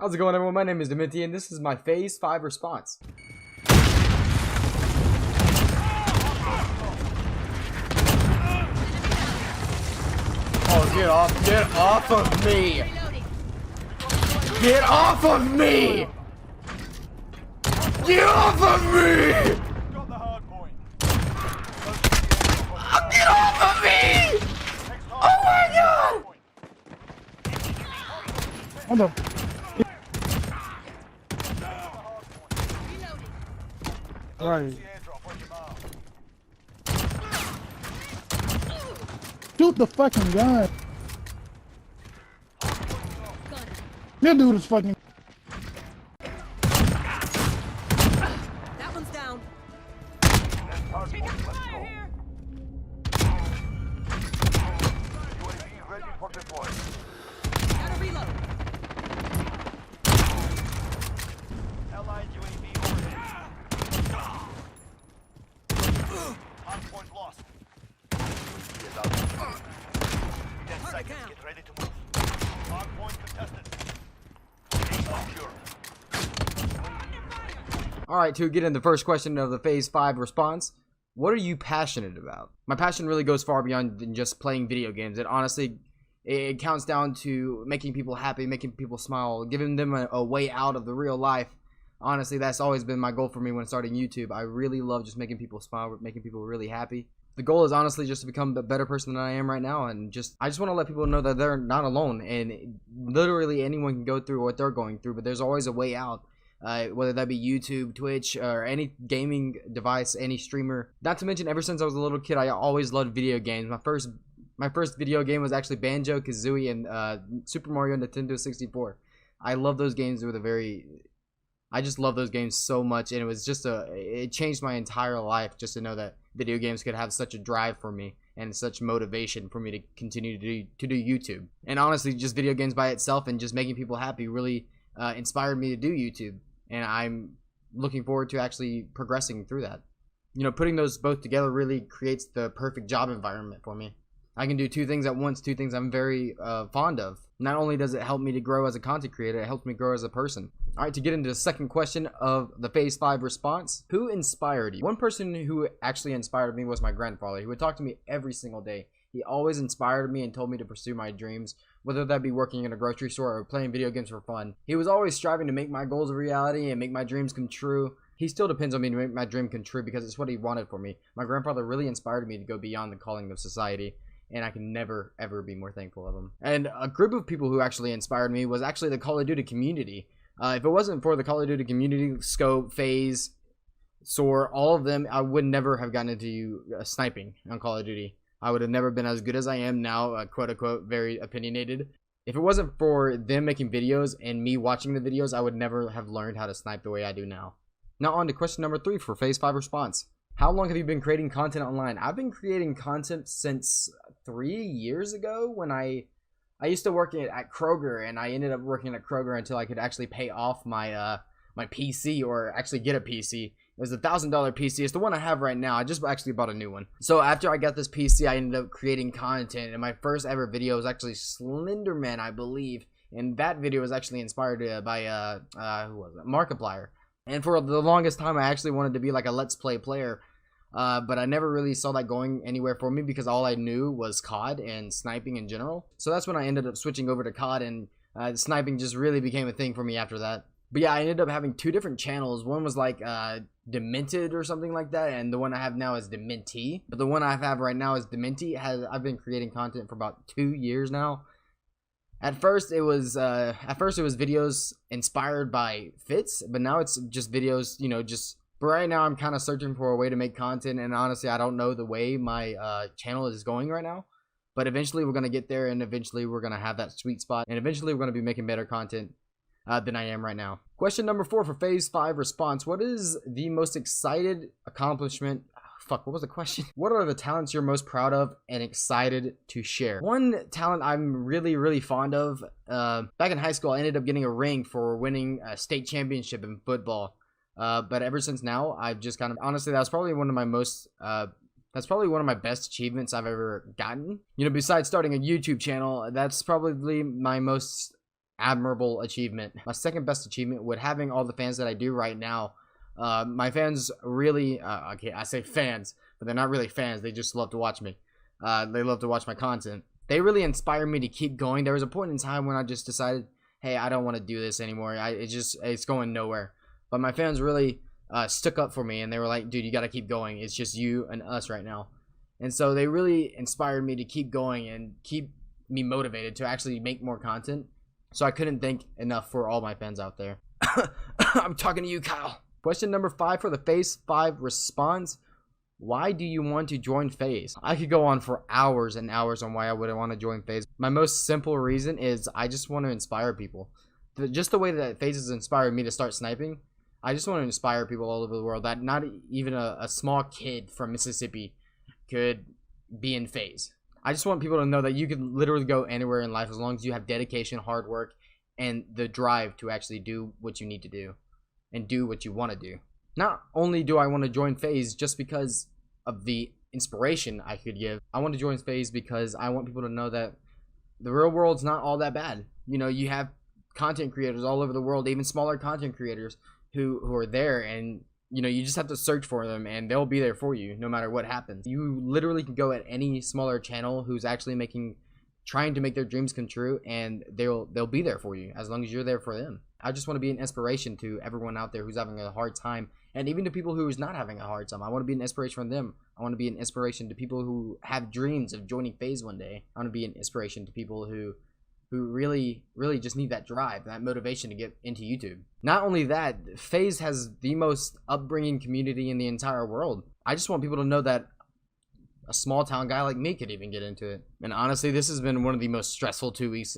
How's it going, everyone? My name is Demintyy, and this is my Phase 5 response. Oh, get off of me! Get off of me! Get off of me! Oh, get off of me! Oh my god! Hold up. Right. Shoot the fucking gun. That dude is fucking. That one's down. Taking fire here. UAV ready for deploy. Gotta reload. Allied UAV overhead. Hardpoint lost. 10 seconds. Get ready to move. Hardpoint contested. Secure. Alright, to get in the first question of the Phase 5 response, what are you passionate about? My passion really goes far beyond than just playing video games. It honestly, it counts down to making people happy, making people smile, giving them a way out of the real life. Honestly, that's always been my goal for me when starting YouTube. I really love just making people smile, making people really happy. The goal is honestly just to become a better person than I am right now, and I just want to let people know that they're not alone, and literally anyone can go through what they're going through, but there's always a way out. Whether that be YouTube, Twitch, or any gaming device, any streamer. Not to mention, ever since I was a little kid, I always loved video games. My first video game was actually Banjo-Kazooie and Super Mario Nintendo 64. I love those games with I just love those games so much, and it was just it changed my entire life just to know that video games could have such a drive for me and such motivation for me to continue to do YouTube. And honestly, just video games by itself and just making people happy really inspired me to do YouTube, and I'm looking forward to actually progressing through that. You know, putting those both together really creates the perfect job environment for me. I can do two things at once, two things I'm very fond of. Not only does it help me to grow as a content creator, it helps me grow as a person. Alright, to get into the second question of the Phase 5 response, who inspired you? One person who actually inspired me was my grandfather. He would talk to me every single day. He always inspired me and told me to pursue my dreams, whether that be working in a grocery store or playing video games for fun. He was always striving to make my goals a reality and make my dreams come true. He still depends on me to make my dream come true because it's what he wanted for me. My grandfather really inspired me to go beyond the calling of society, and I can never ever be more thankful of him. And a group of people who actually inspired me was actually the Call of Duty community. If it wasn't for the Call of Duty community, Scope, Faze, Soar, all of them, I would never have gotten into sniping on Call of Duty. I would have never been as good as I am now, quote unquote, very opinionated. If it wasn't for them making videos and me watching the videos, I would never have learned how to snipe the way I do now. Now on to question number 3 for Phase 5 response. How long have you been creating content online? I've been creating content since 3 years ago when I used to work at Kroger, and I ended up working at Kroger until I could actually pay off my my PC, or actually get a PC. It was a $1,000 PC. It's the one I have right now. I just actually bought a new one. So after I got this PC, I ended up creating content, and my first ever video was actually Slenderman, I believe. And that video was actually inspired by who was it? Markiplier. And for the longest time, I actually wanted to be like a Let's Play player. But I never really saw that going anywhere for me because all I knew was COD and sniping in general. So that's when I ended up switching over to COD, and sniping just really became a thing for me after that. But yeah, I ended up having 2 different channels. One was like Demintyy or something like that, and the one I have now is Demintyy. But the one I have right now is Demintyy. I've been creating content for about 2 years now. At first it was videos inspired by Fitz, but now it's just videos, you know, just. But right now I'm kind of searching for a way to make content, and honestly I don't know the way my channel is going right now. But eventually we're going to get there, and eventually we're going to have that sweet spot, and eventually we're going to be making better content than I am right now. Question number 4 for Phase 5 response. What is the most excited accomplishment? Fuck, what was the question? What are the talents you're most proud of and excited to share? One talent I'm really fond of, back in high school I ended up getting a ring for winning a state championship in football. But ever since now, I've just kind of, honestly, that's probably one of my most, that's probably one of my best achievements I've ever gotten. You know, besides starting a YouTube channel, that's probably my most admirable achievement. My second best achievement would having all the fans that I do right now. My fans really, okay, I say fans, but they're not really fans. They just love to watch me. They love to watch my content. They really inspire me to keep going. There was a point in time when I just decided, hey, I don't want to do this anymore. It's going nowhere. But my fans really stuck up for me, and they were like, dude, you got to keep going. It's just you and us right now. And so they really inspired me to keep going and keep me motivated to actually make more content. So I couldn't thank enough for all my fans out there. I'm talking to you, Kyle. Question number 5 for the Phase 5 response. Why do you want to join Faze? I could go on for hours and hours on why I would want to join Faze. My most simple reason is I just want to inspire people. Just the way that Faze has inspired me to start sniping, I just want to inspire people all over the world that not even a small kid from Mississippi could be in Faze. I just want people to know that you can literally go anywhere in life as long as you have dedication, hard work, and the drive to actually do what you need to do and do what you want to do. Not only do I want to join Faze just because of the inspiration I could give, I want to join Faze because I want people to know that the real world's not all that bad. You know, you have content creators all over the world, even smaller content creators who are there, and you know, you just have to search for them and they'll be there for you no matter what happens. You literally can go at any smaller channel who's actually trying to make their dreams come true, and they'll be there for you as long as you're there for them. I just want to be an inspiration to everyone out there who's having a hard time, and even to people who's not having a hard time. I want to be an inspiration for them. I want to be an inspiration to people who have dreams of joining Faze one day. I want to be an inspiration to people who really just need that drive, that motivation to get into YouTube. Not only that, Faze has the most upbringing community in the entire world. I just want people to know that a small town guy like me could even get into it. And honestly, this has been one of the most stressful 2 weeks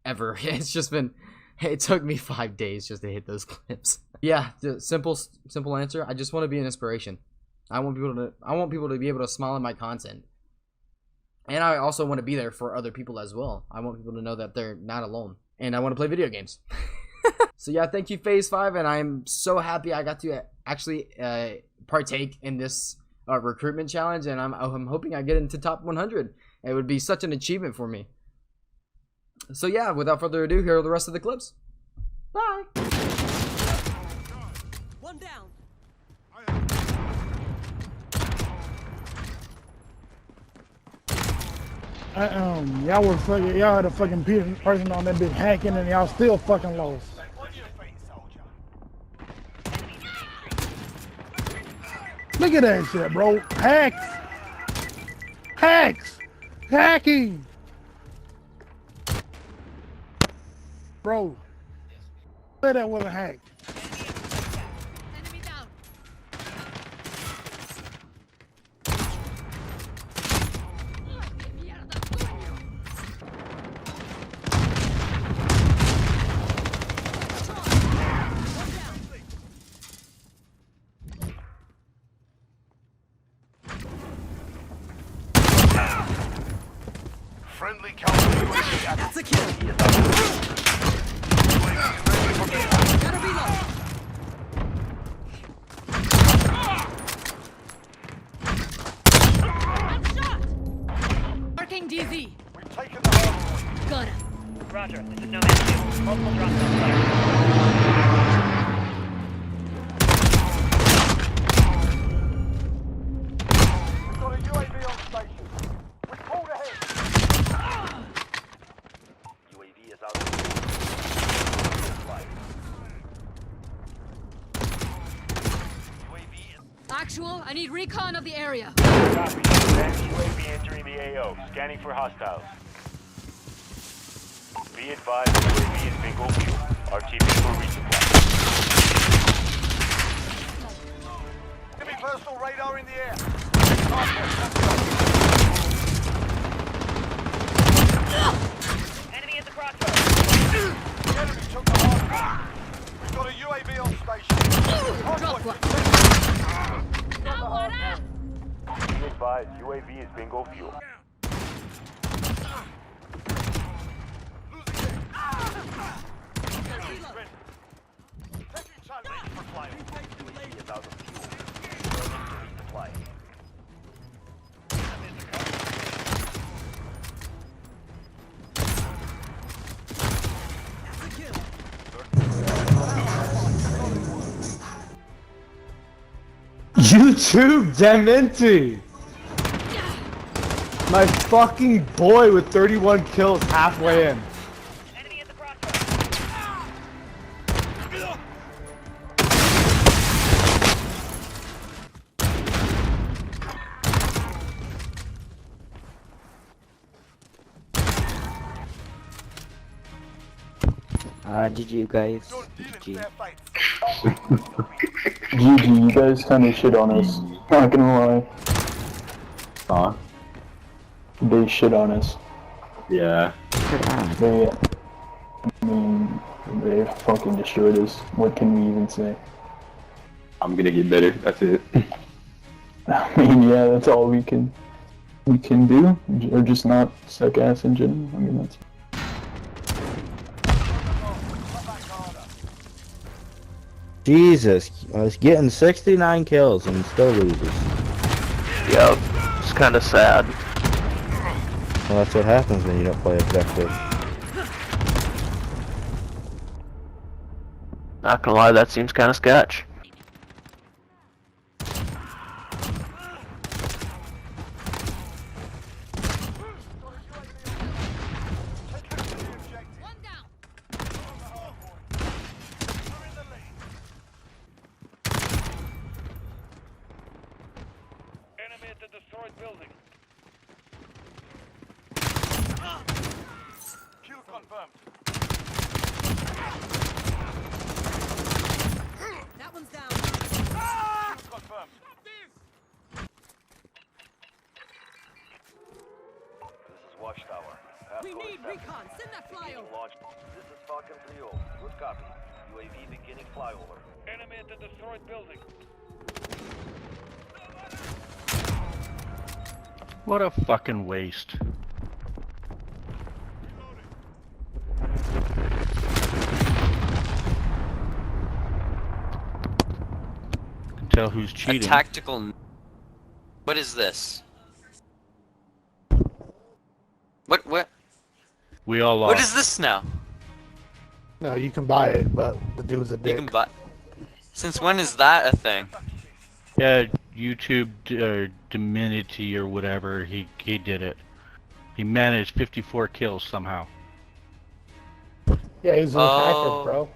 ever. It took me 5 days just to hit those clips. Yeah, the simple answer. I just want to be an inspiration. I want people to be able to smile at my content. And I also want to be there for other people as well. I want people to know that they're not alone. And I want to play video games. So yeah, thank you, Phase 5. And I'm so happy I got to actually partake in this recruitment challenge. And I'm hoping I get into top 100. It would be such an achievement for me. So yeah, without further ado, here are the rest of the clips. Bye. One down. Y'all had a fucking person on that bitch hacking, and y'all still fucking lost. Look at that shit, bro. Hacking, bro. Say that was a hack. Enemy down. Friendly counter. That's a kill. Gotta reload. I'm shot. Marking DZ. We've taken the hard. Got him. Roger, this is no issue. Multiple drops on fire. We've got a UAV on station. We pulled ahead. UAV is out of UAV is Actual, I need recon of the area. Copy. UAV entering the AO. Scanning for hostiles. Be advised, UAV is bingo fuel. RTB for resupply. enemy personal radar in the air. Enemy at the crossroads. The enemy took the hard point. We've got a UAV on station. Hard Drop point. Be advised, UAV is bingo fuel. Ready. Taking time ready for flight. UAV is out of fuel. Ready to resupply. YouTube Demintyy! My fucking boy with 31 kills halfway in. Enemy at the crossroads. GG guys. Don't deal in GG. fair fights. GG, you guys kinda shit on us. Not gonna lie. Huh? They shit on us. Yeah. They, I mean, they fucking destroyed us. What can we even say? I'm gonna get better, that's it. I mean, yeah, that's all we can do. Or just not suck ass in general. I mean, that's... Jesus, I was getting 69 kills and still loses. Yep, it's kind of sad. Well, that's what happens when you don't play objective. Not gonna lie, that seems kind of sketch. One down. Enemy at the destroyed building. Kill confirmed. That one's down. Kill confirmed. This is Watchtower. We need recon. Send that flyover. Launch. This is Falcon 3-0. Good copy. UAV beginning flyover. Enemy at the destroyed building. What a fucking waste. Can tell who's cheating. Tactical. What is this? What? We all lost. What is this now? No, you can buy it, but the dude's a You dick. can buy. Since when is that a thing? Yeah, YouTube Demintyy or whatever, he did it. He managed 54 kills somehow. Yeah, he's a Oh. hacker, bro.